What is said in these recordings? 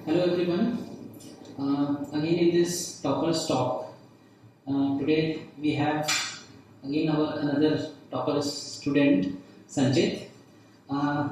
Hello everyone. Again in this Toppers Talk. Today we have again our another Toppers student Sanjit. Uh,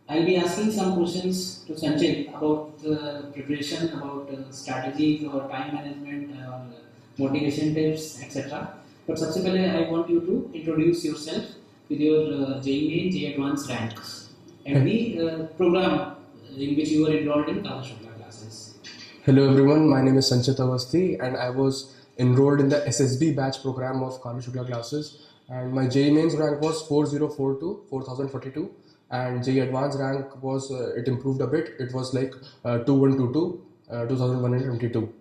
I'll be asking some questions to Sanjit about the preparation, about strategies or time management or motivation tips, etc. But सबसे पहले I want you to introduce yourself with your JEE Main, JEE Advanced ranks and the program in which you were enrolled in Kala Shukla classes. Hello everyone, my name is Sanchit Awasthi and I was enrolled in the SSB batch program of Kalu Shukla classes, and my JEE mains rank was 4042 and JEE advanced rank was it improved a bit, it was like 2122 2122.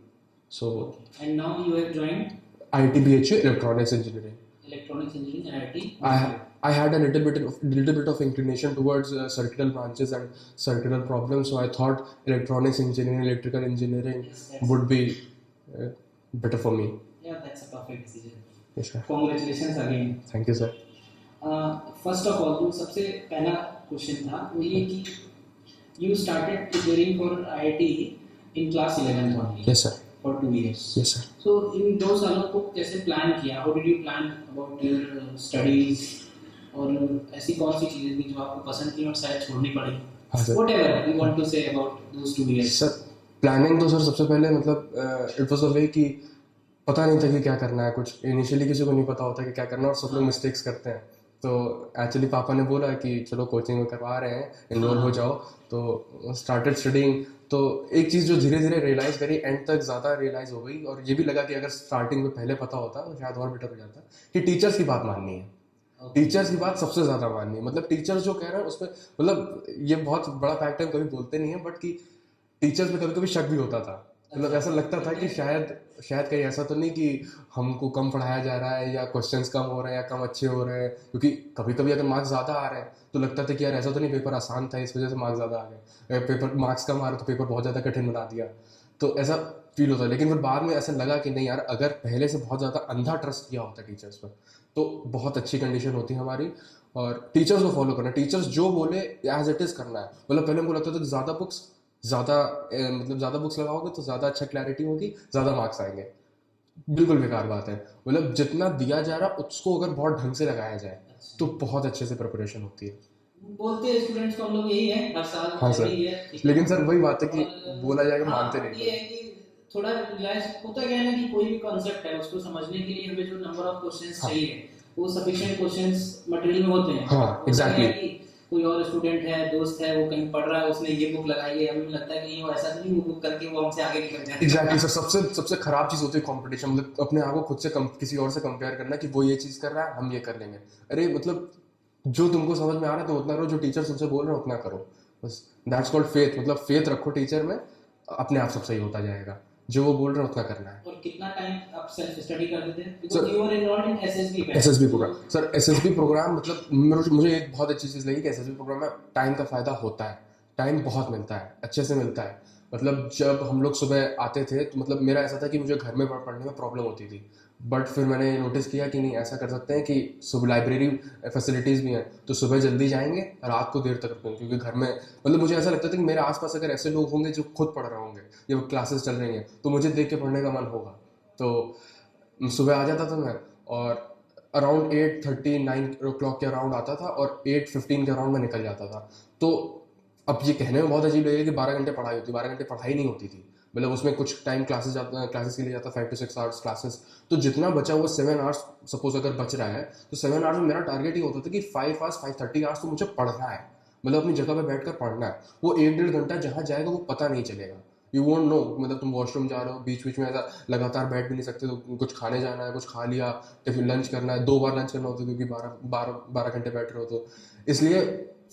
So And now you have joined IIT Electronics Engineering. Electronics Engineering IIT. I had a little bit of inclination towards circular branches and circular problems, so I thought electronics engineering, electrical engineering would be better for me. Yeah, that's a perfect decision. Yes, sir. Congratulations again. Thank you, sir. First of all जो सबसे पहला question था वो ये कि you started preparing for IIT in class 11th only. Yes, sir. For 2 years. Yes, sir. So इन 2 सालों को कैसे प्लान किया? How did you plan about your studies? और ऐसी कौन सी चीजें थी जो आपको पसंद थी और शायद छोड़नी पड़ी? हाँ sir. Whatever you want to say about those 2 years. Sir planning तो सर सबसे पहले मतलब इट वाज अ वे कि पता नहीं था कि क्या करना है, कुछ इनिशियली किसी को नहीं पता होता कि क्या करना है और सब लोग मिस्टेक्स करते हैं. तो एक्चुअली पापा ने बोला कि चलो कोचिंग में करवा रहे हैं, इनरोल हो जाओ, तो स्टार्टेड स्टडिंग. तो एक चीज़ जो धीरे धीरे रियलाइज़ करी, एंड तक ज़्यादा रियलाइज़ हो गई, और ये भी लगा कि अगर स्टार्टिंग में पहले पता होता तो शायद और बेटर हो जाता, कि टीचर्स की बात माननी है. टीचर्स की बात सबसे ज़्यादा माननी है. मतलब टीचर्स जो कह रहे हैं उसमें, मतलब ये बहुत बड़ा फैक्ट है, कभी बोलते नहीं है, बट कि टीचर्स में कभी कभी शक भी होता था. मतलब ऐसा लगता था कि शायद कहीं ऐसा तो नहीं कि हमको कम पढ़ाया जा रहा है, या क्वेश्चंस कम हो रहे हैं, या कम अच्छे हो रहे हैं. क्योंकि कभी कभी अगर मार्क्स ज़्यादा आ रहे हैं तो लगता था कि यार ऐसा तो नहीं पेपर आसान था इस वजह से मार्क्स ज़्यादा आ गए, पेपर मार्क्स कम आ रहे तो पेपर बहुत ज़्यादा कठिन बना दिया. तो ऐसा फील होता है. लेकिन फिर बाद में ऐसा लगा कि नहीं यार, अगर पहले से बहुत ज़्यादा अंधा ट्रस्ट किया होता टीचर्स पर तो बहुत अच्छी कंडीशन होती है हमारी. और टीचर्स को फॉलो करना, टीचर्स जो बोले एज इट इज़ करना है. मतलब पहले हमको लगता था कि ज़्यादा बुक्स लगाओगे तो ज़्यादा अच्छा क्लैरिटी होगी, ज़्यादा मार्क्स आएंगे. बिल्कुल बेकार बात है. मतलब जितना दिया जा रहा उसको अगर बहुत ढंग से लगाया जाए तो बहुत अच्छे से प्रिपरेशन होती है. बोलते हैं स्टूडेंट्स को हम लोग यही है हर साल. हाँ सर. लेकिन सर वही बात है कि बोला जाएगा मानते नहीं. ये है कि थोड़ा रियलाइज होता क्या है ना कि कोई भी कॉन्सेप्ट है उसको समझने के लिए हमें जो नंबर ऑफ क्वेश्चंस चाहिए वो सफिशिएंट क्वेश्चंस मटेरियल में होते हैं. हाँ एग्जैक्टली. कोई और स्टूडेंट है, दोस्त है, वो कहीं पढ़ रहा है, उसने ये बुक लगाई है, हमें लगता है कि वो ऐसा नहीं, वो बुक करके वो हमसे आगे निकल जाए. Exactly sir. सबसे खराब चीज़ होती है कंपटीशन. मतलब अपने आप को खुद से किसी और से कंपेयर करना कि वो ये चीज़ कर रहा है, हम ये कर लेंगे. अरे मतलब जो तुमको समझ में आ रहा है तो उतना करो, जो टीचर तुमसे बोल रहे हैं उतना करो बस. That's called faith. मतलब फेथ रखो टीचर में, अपने आप सब सही होता जाएगा. जो वो बोल रहे हैं उतना करना है. और कितना टाइम आप सेल्फ स्टडी करते थे? Because you were enrolled in SSB SSB program. Sir SSB program मतलब मुझे एक बहुत अच्छी चीज़ लगी कि एसएसबी प्रोग्राम में टाइम का फ़ायदा होता है. टाइम बहुत मिलता है, अच्छे से मिलता है. मतलब जब हम लोग सुबह आते थे तो मतलब मेरा ऐसा था कि मुझे घर में पढ़ने में प्रॉब्लम होती थी. बट फिर मैंने नोटिस किया कि नहीं, ऐसा कर सकते हैं कि सुबह लाइब्रेरी फैसिलिटीज़ भी हैं, तो सुबह जल्दी जाएंगे, रात को देर तक रुकेंगे. क्योंकि घर में मतलब मुझे ऐसा लगता था कि मेरे आसपास अगर ऐसे लोग होंगे जो खुद पढ़ रहे होंगे या क्लासेस चल रही हैं तो मुझे देख के पढ़ने का मन होगा. तो सुबह आ जाता था मैं, और अराउंड 8:30 9 o'clock के अराउंड आता था, और 8:15 के अराउंड में निकल जाता था. तो अब ये कहने में बहुत अजीब लगेगा कि 12 घंटे पढ़ाई होती, 12 घंटे पढ़ाई नहीं होती थी. मतलब उसमें कुछ टाइम क्लासेस के लिए जाता, 5 to 6 आवर्स क्लासेस. तो जितना बचा हुआ 7 आवर्स सपोज अगर बच रहा है तो 7 आवर्स में मेरा टारगेट ही होता था कि 5 आवर्स 5:30 आवर्स तो मुझे पढ़ना है. मतलब अपनी जगह पे बैठ कर पढ़ना है. वो 1-1.5 घंटा जहाँ जाएगा वो पता नहीं चलेगा. You won't know. मतलब तुम वॉशरूम जा रहे हो, बीच में ऐसा लगातार बैठ भी नहीं सकते, तो कुछ खाने जाना है, कुछ खा लिया, टिफिन लंच करना है, 2 बार लंच करना होता है क्योंकि 12 घंटे बैठ रहे हो. तो इसलिए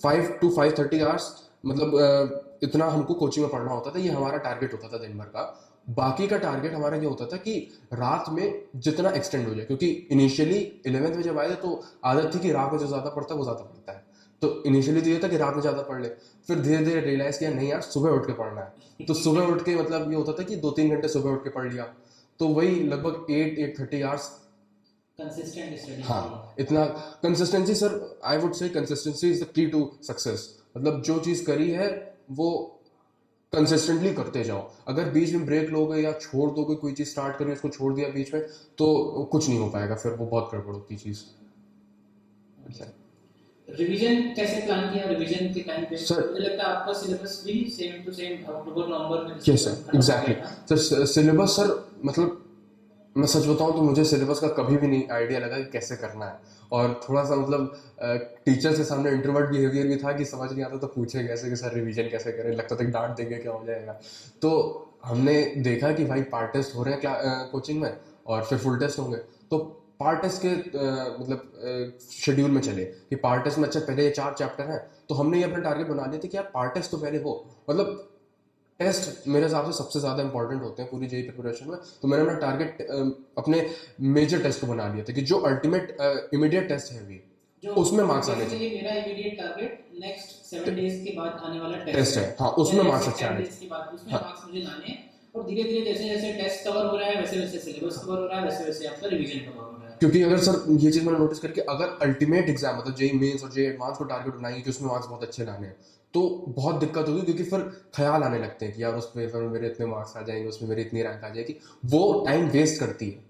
5 to 5:30 आवर्स मतलब इतना हमको कोचिंग में पढ़ना होता था. ये हमारा टारगेट होता था दिन भर का. बाकी का टारगेट हमारा ये होता था कि रात में जितना एक्सटेंड हो जाए, क्योंकि इनिशियली 11th में जब आए तो आदत थी कि रात में जो ज़्यादा पढ़ता है वो ज़्यादा पढ़ता है. तो इनिशियली तो ये था कि रात में ज़्यादा पढ़ ले. फिर धीरे धीरे रियलाइज़ किया नहीं यार, सुबह उठ के पढ़ना है. तो सुबह उठ के मतलब ये होता था कि 2-3 घंटे सुबह उठ के पढ़ लिया. तो वही लगभग 8-8:30 आवर्स कंसिस्टेंट स्टडी. हाँ इतना consistency. Sir I would say consistency is the key to success. मतलब जो चीज़ करी है वो कंसिस्टेंटली करते जाओ। अगर बीच में ब्रेक लोगे या छोड़ दोगे, कोई चीज़ स्टार्ट करी उसको छोड़ दिया बीच में, तो कुछ नहीं हो पाएगा, फिर वो बहुत गड़बड़ होती चीज़। रिवीजन कैसे प्लान किया? रिवीजन के टाइम पे सर मुझे लगता है आपका सिलेबस भी सेम टू सेम अक्टूबर नवंबर में yes sir, exactly sir. Syllabus sir, मतलब मैं सच बताऊं तो मुझे सिलेबस का कभी भी नहीं आइडिया लगा कि कैसे करना है। और थोड़ा सा मतलब टीचर के सामने इंट्रोवर्ट बिहेवियर भी था कि समझ नहीं आता तो पूछे कैसे कि सर रिवीजन कैसे करें, लगता था कि डांट देंगे क्या हो जाएगा। तो हमने देखा कि भाई पार्ट टेस्ट हो रहे हैं कोचिंग में, और फिर फुल टेस्ट होंगे, तो पार्ट टेस्ट के मतलब शेड्यूल में चले कि पार्ट टेस्ट में अच्छा पहले ये 4 चैप्टर हैं, तो हमने ये अपना टारगेट बना लिया था कि यार पार्ट टेस्ट तो पहले हो, मतलब टेस्ट मेरे हिसाब से सबसे ज़्यादा इंपॉर्टेंट होते हैं पूरी जेई प्रिपरेशन में। तो मैंने अपना टारगेट अपने मेजर टेस्ट को बना लिया था कि जो अल्टीमेट इमीडिएट टेस्ट है अभी उसमें मार्क्स आने चाहिए। मेरा इमीडिएट टारगेट नेक्स्ट 7 डेज के बाद आने वाला टेस्ट है, हाँ उसमें मार्क्स अच्छे आने के बाद उसमें मार्क्स मुझे लाने हैं। और धीरे धीरे जैसे जैसे टेस्ट कवर हो रहा है वैसे वैसे सिलेबस कवर हो रहा है, वैसे वैसे आपका रिवीजन कवर हो रहा है। क्योंकि अगर सर ये चीज़ मैंने नोटिस करके, अगर अल्टीमेट एग्जाम मतलब जेई मेंस और जेई एडवांस को टारगेट बनाएंगे कि उसमें मार्क्स बहुत अच्छे लाने हैं, तो बहुत दिक्कत होगी, क्योंकि फिर ख्याल आने लगते हैं कि यार उस पेपर में मेरे इतने मार्क्स आ जाएंगे, उसमें मेरी इतनी रैंक आ जाएगी, वो टाइम वेस्ट करती है,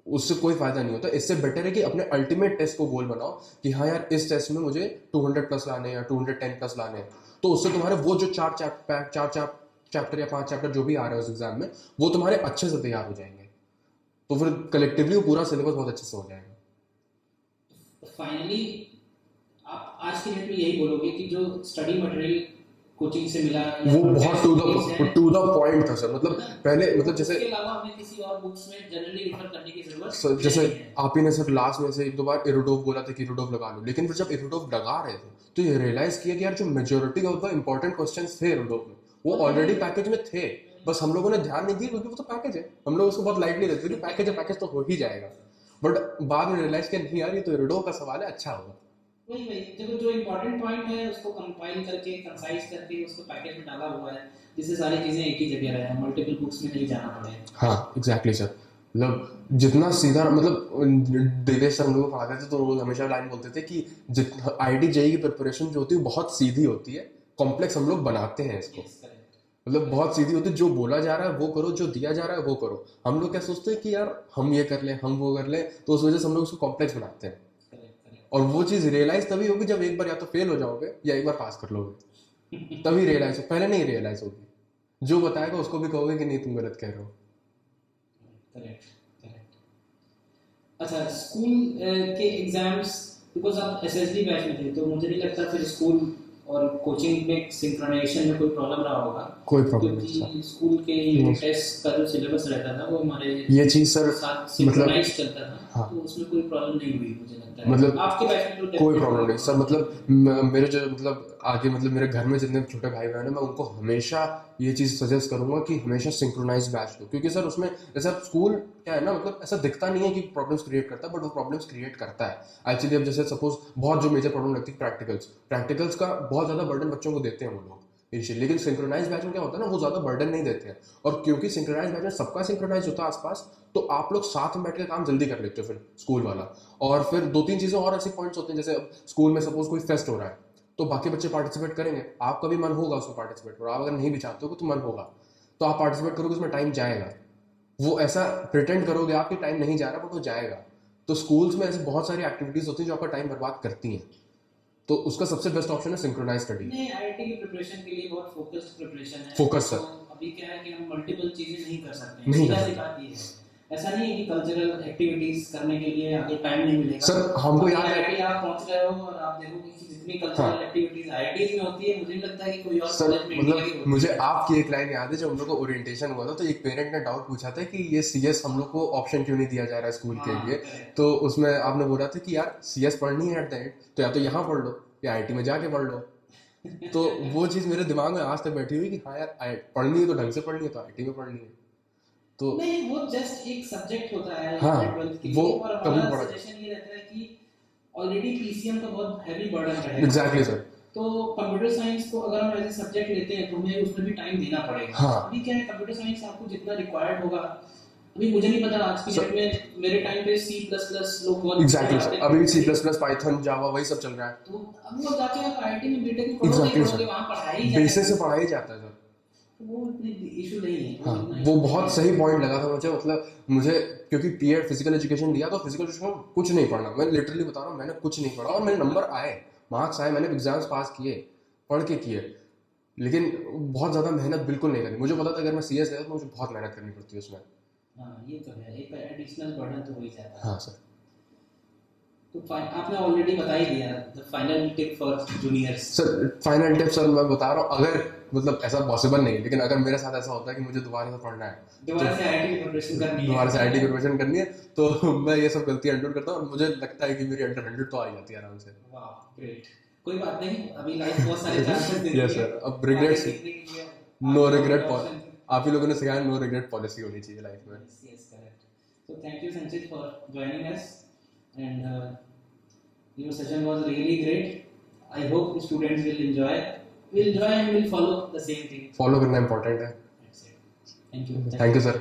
उससे कोई फायदा नहीं होता। इससे बेटर है कि अपने अल्टीमेट टेस्ट को गोल बनाओ कि हाँ यार इस टेस्ट में मुझे 200 प्लस लाने हैं या 210 प्लस लाने हैं, तो उससे तुम्हारे वो जो 4 चैप्टर या 5 चैप्टर जो भी आ रहे हैं उस एग्जाम में, वो तुम्हारे अच्छे से तैयार हो जाएंगे, तो फिर कलेक्टिवली वो पूरा सिलेबस बहुत अच्छे से हो जाएगा। फाइनली आप आज की डेट में यही बोलोगे कि जो स्टडी मटेरियल कोचिंग से मिला वो बहुत टू द पॉइंट था सर। मतलब पहले मतलब जैसे इसके अलावा हमें किसी और बुक्स में जनरली रेफर करने की जरूरत सर, जैसे नहीं है। आप ही ने सर लास्ट में से 1-2 बार इरोडोव बोला था कि इरोडोव लगा लो, लेकिन फिर जब इरोडोव लगा रहे थे तो ये रियलाइज किया कि यार जो majority of the important questions थे इरोडोव में वो ऑलरेडी पैकेज में थे, बस हम लोगों ने ध्यान नहीं दिया क्योंकि वो तो पैकेज है, हम लोग उसको बहुत लाइटली लेते थे कि पैकेज है, पैकेज तो हो ही जाएगा। बट बाद में रियलाइज किया नहीं यार ये तो इरोडोव का सवाल है, अच्छा होगा। वही वही देखो जो इम्पोर्टेंट पॉइंट है उसको कंपाइल करके कंसाइज करके उसको पैकेज में डाला हुआ है, जिससे सारी चीजें एक ही जगह रहे, मल्टीपल बुक्स में नहीं जाना पड़े। हाँ एग्जैक्टली सर। मतलब जितना सीधा मतलब देवेश सर हम लोग पढ़ाते थे तो वो हमेशा लाइन बोलते थे कि जितना आईआईटी जेईई की प्रिपरेशन जो होती है बहुत सीधी होती है, कॉम्प्लेक्स हम लोग बनाते हैं इसको। मतलब बहुत सीधी होती है, जो बोला जा रहा है वो करो, जो दिया जा रहा है वो करो। हम लोग क्या सोचते हैं कि यार हम ये कर लें, हम वो कर लें, तो उस वजह से हम लोग उसको कॉम्प्लेक्स बनाते हैं। और वो चीज़ रियलाइज तभी होगी जब एक बार या तो फेल हो जाओगे या एक बार पास कर लोगे, तभी रियलाइज हो, पहले नहीं रियलाइज होगी। जो बताएगा उसको भी कहोगे कि नहीं तुम गलत कह रहे हो। Correct correct. अच्छा स्कूल के एग्जाम्स, बिकॉज आप एसएसडी बैच में थे तो मुझे नहीं लगता फिर स्कूल और कोचिंग में सिंक्रोनाइजेशन में कोई प्रॉब्लम रहा होगा। कोई प्रॉब्लम नहीं क्योंकि स्कूल के यूनिट टेस्ट का जो सिलेबस रहता था वो हमारे ये चीज़ सर साथ सिंक्रोनाइज चलता था। हाँ। तो उसमें कोई प्रॉब्लम नहीं हुई मुझे लगता है। मतलब आपके बैच में तो कोई प्रॉब्लम नहीं सर। मतलब मेरे जो मतलब आगे मतलब मेरे घर में जितने छोटे भाई बहन हैं मैं उनको हमेशा ये चीज़ सजेस्ट करूंगा कि हमेशा सिंक्रोनाइज बैच लो, क्योंकि सर उसमें जैसे स्कूल क्या है ना, मतलब ऐसा दिखता नहीं है कि प्रॉब्लम्स क्रिएट करता है, बट वो प्रॉब्लम्स क्रिएट करता है एक्चुअली। अब जैसे सपोज बहुत जो मेजर प्रॉब्लम लगती है प्रैक्टिकल्स का बहुत ज़्यादा बर्डन बच्चों को देते हैं वो लोग इनिशियली, लेकिन सिंक्रोनाइज बैच में क्या होता है ना वो ज़्यादा बर्डन नहीं देते हैं। और क्योंकि सिंक्रोनाइज बैच में सबका सिंक्रोनाइज होता है आसपास, तो आप लोग साथ में बैठ के काम जल्दी कर लेते हो फिर स्कूल वाला। और फिर 2-3 चीज़ें और ऐसे पॉइंट्स होते हैं, जैसे अब स्कूल में सपोज कोई फेस्ट हो रहा है तो बाकी बच्चे पार्टिसिपेट करेंगे, आपका भी मन होगा उसमें पार्टिसिपेट करो, आप अगर नहीं भी चाहते हो तो मन होगा तो आप पार्टिसिपेट करोगे, उसमें टाइम जाएगा। वो ऐसा प्रिटेंड करोगे आपकी टाइम नहीं जा रहा बट वो जाएगा। तो स्कूल्स में ऐसे बहुत सारी एक्टिविटीज होती हैं जो आपका टाइम बर्बाद करती हैं, तो उसका सबसे बेस्ट ऑप्शन है सिंक्रोनाइज स्टडी। नहीं आईआईटी की प्रिपरेशन के लिए बहुत फोकस्ड प्रिपरेशन है। Focus sir. तो अभी क्या है कि हम मल्टीपल चीजें नहीं कर सकते, नहीं सीधा कर सी बात ये है। ऐसा नहीं है कि कल्चरल एक्टिविटीज करने के लिए आगे टाइम नहीं मिलेगा सर। हमको याद है आईआईटी आप पहुंच रहे हो और आप देखोगे कि जितनी कल्चरल एक्टिविटीज आईआईटीज में होती है मुझे नहीं लगता है कि कोई और सर कॉलेज में इंडिया की मतलब होती मुझे आपकी एक लाइन याद है जब हम लोग को ओरिएंटेशन हुआ था तो एक पेरेंट ने डाउट पूछा था कि ये सीएस हम लोग को ऑप्शन क्यों नहीं दिया जा रहा है स्कूल के लिए। तो उसमें आपने बोला था कि यार सीएस पढ़नी है एट द एंड तो या तो यहाँ पढ़ लो या आईटी में जाके पढ़ लो। तो वो चीज़ मेरे दिमाग में आज तक बैठी हुई कि हाँ यार पढ़नी है तो ढंग से पढ़नी है तो आईटी में पढ़नी है। तो नहीं वो जस्ट एक सब्जेक्ट होता है हाँ, 12th के वो लिए, और कभी हमारा पढ़ा सजेशन ये रहता है कि ऑलरेडी पीसीएम का बहुत हैवी बर्डन रहेगा। Exactly sir. तो कंप्यूटर साइंस को अगर हम एज ए सब्जेक्ट लेते हैं तो हमें उसमें भी टाइम देना पड़ेगा। हाँ। अभी क्या है कंप्यूटर साइंस आपको जितना रिक्वायर्ड होगा, अभी मुझे नहीं पता आज की डेट में, मेरे टाइम पे सी प्लस प्लस लोग बहुत एग्जैक्टली सर। अभी C plus plus Python Java वही सब चल रहा है। तो अब वो जाके आप आईआईटी में बीटेक में पढ़ोगे एग्जैक्टली पढ़ोगे सर। वहाँ पढ़ाई बेसिक से पढ़ाई जाता है सर। तो वो इतनी इशू नहीं है। हाँ इतना वो issue बहुत नहीं सही पॉइंट लगा था मुझे, मतलब मुझे क्योंकि पीएड फिजिकल एजुकेशन लिया तो फिजिकल एजुकेशन कुछ नहीं पढ़ना, मैं लिटरली बता रहा हूँ, मैंने कुछ नहीं पढ़ा और मेरे नंबर आए, मार्क्स आए, मैंने एग्जाम्स पास किए, पढ़ के किए, लेकिन बहुत ज़्यादा मेहनत बिल्कुल नहीं करनी। मुझे पता था अगर मैं सीएस गया तो मुझे बहुत मेहनत करनी पड़ती है उसमें। है। हाँ ये तो है, एक एडिशनल बर्डन तो हो ही जाता है। हाँ सर। तो आपने ऑलरेडी बता ही दिया the final tip for juniors. Sir final tip sir मैं बता रहा हूँ, अगर मतलब ऐसा पॉसिबल नहीं है, लेकिन अगर मेरे साथ ऐसा होता है कि मुझे दोबारा से पढ़ना है, दोबारा से आईआईटी की प्रिपरेशन करनी है, दोबारा से आईटी की प्रिपरेशन करनी है, तो मैं ये सब गलतियां अंडर करता हूँ और मुझे लगता है कि मेरी अंडर 100 तो आ ही जाती है आराम से। वाह ग्रेट। कोई बात नहीं, अभी लाइफ बहुत सारे चांसेस देती है। यस सर, अब रिग्रेट्स, नो रिग्रेट, आप ही लोगों ने सिखाया नो रिग्रेट पॉलिसी होनी चाहिए लाइफ में। Yes, correct. So thank you Sanchit for joining us, and your session was really great. I hope the students will enjoy and will follow the same thing. Follow करना important है। That's it. Thank you. Thank you sir.